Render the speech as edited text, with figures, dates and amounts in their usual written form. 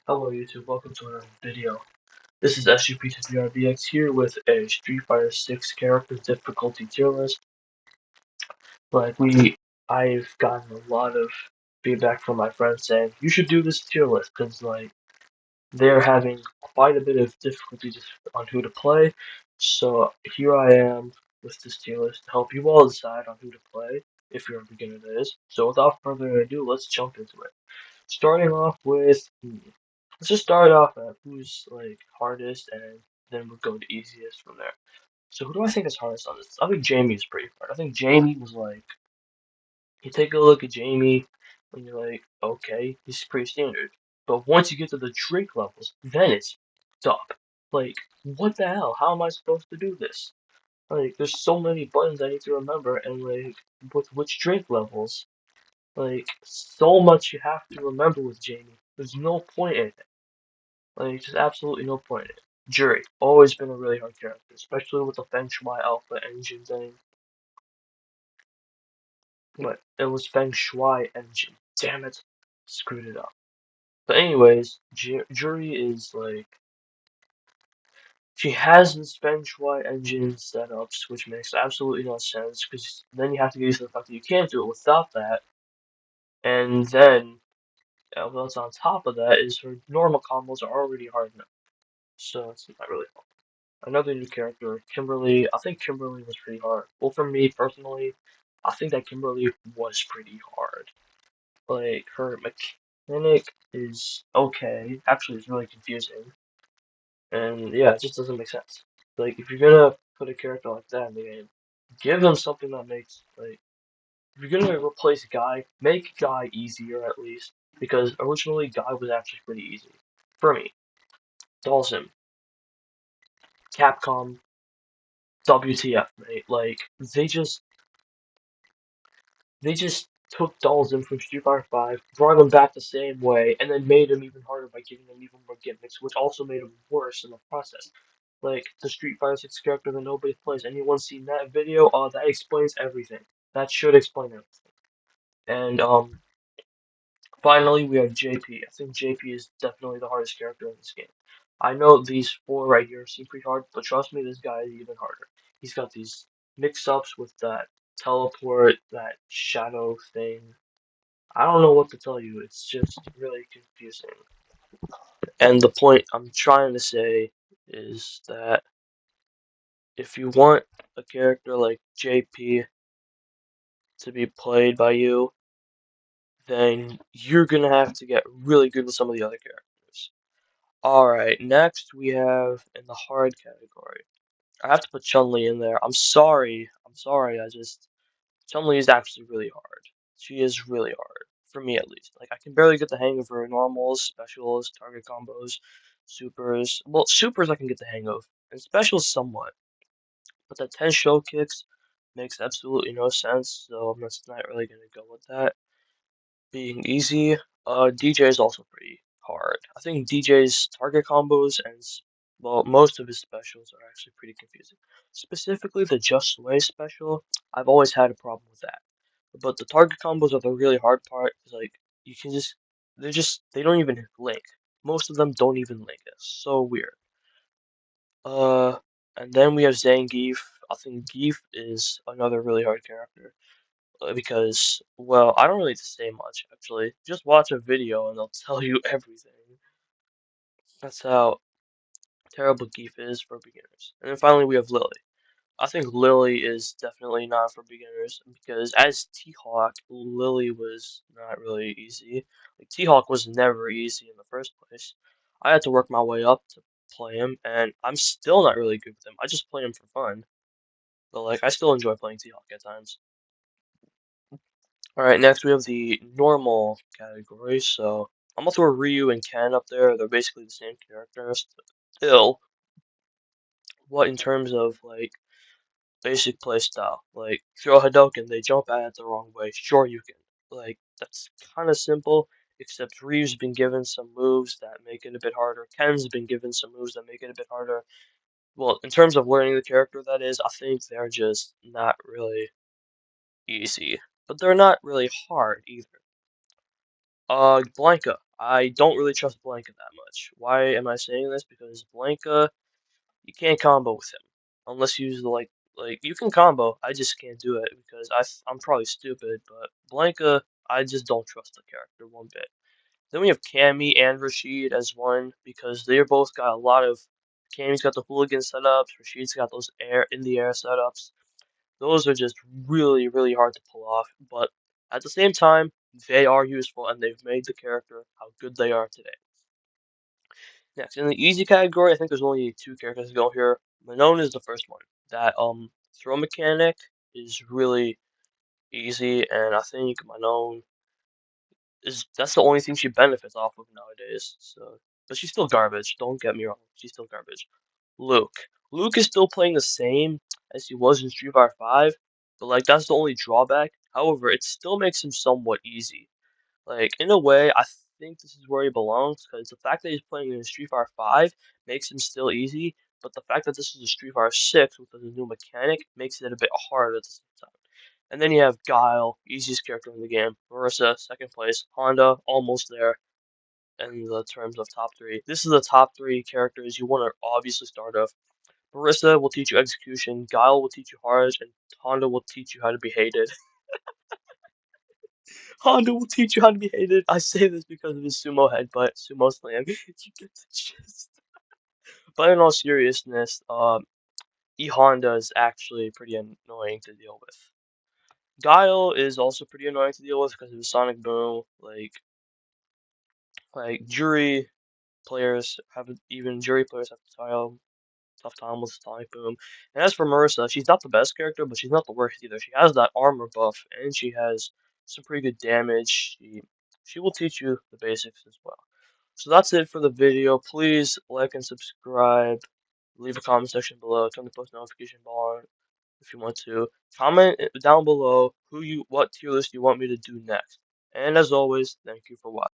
Hello YouTube, welcome to another video. This is SUP3RBX here with a Street Fighter 6 character difficulty tier list. I've gotten a lot of feedback from my friends saying you should do this tier list because they're having quite a bit of difficulty just on who to play. So here I am with this tier list to help you all decide on who to play if you're a beginner, that is. So without further ado, let's jump into it. Starting off with let's just start off at who's hardest, and then we'll go to easiest from there. So who do I think is hardest on this? I think Jamie is pretty hard. I think Jamie was you take a look at Jamie, and you're like, okay, he's pretty standard. But once you get to the Drake levels, then it's up. Like, what the hell? How am I supposed to do this? There's so many buttons I need to remember, and with which Drake levels, so much you have to remember with Jamie. There's no point in it. Just absolutely no point in it. Jury, always been a really hard character, especially with the Feng Shui Alpha engine thing. But it was Feng Shui engine. Damn it. Screwed it up. But anyways, Jury is she has this Feng Shui engine setups, which makes absolutely no sense, because then you have to get used to the fact that you can't do it without that. And then, what's on top of that is her normal combos are already hard enough. So it's not really fun. Another new character, Kimberly. I think Kimberly was pretty hard. Well, for me personally, I think that Kimberly was pretty hard. Her mechanic is okay. Actually, it's really confusing. And yeah, it just doesn't make sense. If you're gonna put a character like that in the game, give them something that makes, if you're gonna replace Guy, make Guy easier at least. Because originally, Guy was actually pretty easy. For me. Dawson. Capcom. WTF, mate. They just took Dalton from Street Fighter 5, brought him back the same way, and then made him even harder by giving him even more gimmicks, which also made him worse in the process. The Street Fighter 6 character that nobody plays. Anyone seen that video? That explains everything. That should explain everything. And finally we have JP. I think JP is definitely the hardest character in this game. I know these four right here seem pretty hard, but trust me, this guy is even harder. He's got these mix-ups with that teleport, that shadow thing. I don't know what to tell you. It's just really confusing. And the point I'm trying to say is that if you want a character like JP to be played by you, then you're gonna have to get really good with some of the other characters. Alright, next we have in the hard category. I have to put Chun-Li in there. I'm sorry, Chun-Li is actually really hard. She is really hard. For me at least. I can barely get the hang of her normals, specials, target combos, supers. Well, supers I can get the hang of. And specials somewhat. But the 10 show kicks makes absolutely no sense, so I'm just not really gonna go with that. Being easy, DJ is also pretty hard. I think DJ's target combos and most of his specials are actually pretty confusing. Specifically, the Just Sway special, I've always had a problem with that. But the target combos are the really hard part. You can they don't even link. Most of them don't even link. It's so weird. Uh, and then we have Zangief. I think Geef is another really hard character because, well, I don't really have to say much actually. Just watch a video and they'll tell you everything. That's how terrible Geef is for beginners. And then finally we have Lily. I think Lily is definitely not for beginners because as T-Hawk, Lily was not really easy. T-Hawk was never easy in the first place. I had to work my way up to play him, and I'm still not really good with him. I just play him for fun. But I still enjoy playing T-Hawk at times. Alright, next we have the normal category, so I'm gonna throw Ryu and Ken up there. They're basically the same characters. Still, what in terms of basic playstyle. Throw a Hadoken, they jump at it the wrong way. Sure, you can. That's kind of simple, except Ryu's been given some moves that make it a bit harder. Ken's been given some moves that make it a bit harder. Well, in terms of learning the character, that is, I think they're just not really easy. But they're not really hard either. Blanca. I don't really trust Blanca that much. Why am I saying this? Because Blanca, you can't combo with him unless you use the like you can combo. I just can't do it because I'm probably stupid, but Blanca, I just don't trust the character one bit. Then we have Cammy and Rashid as one because they're both got a lot of. Cammy's got the hooligan setups. Rashid's got those air in the air setups. Those are just really, really hard to pull off. But at the same time, they are useful and they've made the character how good they are today. Next, in the easy category, I think there's only two characters to go here. Manon is the first one. That throw mechanic is really easy, and I think Manon is that's the only thing she benefits off of nowadays. So, but she's still garbage. Don't get me wrong, she's still garbage. Luke. Luke is still playing the same as he was in Street Fighter 5, but like that's the only drawback. However, it still makes him somewhat easy. Like in a way, I think this is where he belongs because the fact that he's playing in Street Fighter 5 makes him still easy, but the fact that this is a Street Fighter 6 with a new mechanic makes it a bit harder at the same time. And then you have Guile, easiest character in the game. Marissa, second place. Honda, almost there in the terms of top three. This is the top three characters you want to obviously start off. Marissa will teach you execution, Guile will teach you Harsh, and Honda will teach you how to be hated. Honda will teach you how to be hated. I say this because of his sumo headbutt, sumo slam. You get the gist. But in all seriousness, E Honda is actually pretty annoying to deal with. Guile is also pretty annoying to deal with because of his sonic boom. Like jury players have tough time with Sonic Boom. And as for Marissa, she's not the best character, but she's not the worst either. She has that armor buff, and she has some pretty good damage. She will teach you the basics as well. So that's it for the video. Please like and subscribe. Leave a comment section below. Turn the post notification bell on if you want to. Comment down below what tier list you want me to do next. And as always, thank you for watching.